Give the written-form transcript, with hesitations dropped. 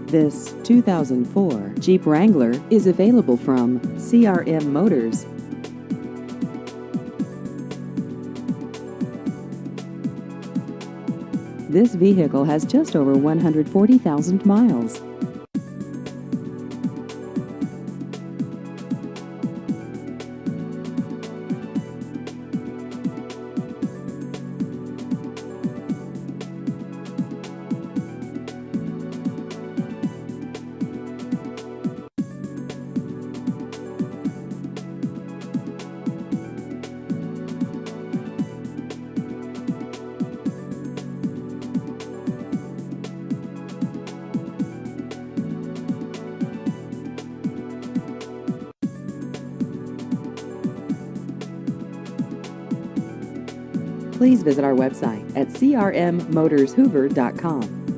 This 2004 Jeep Wrangler is available from CRM Motors. This vehicle has just over 140,000 miles. Please visit our website at crmmotorshoover.com.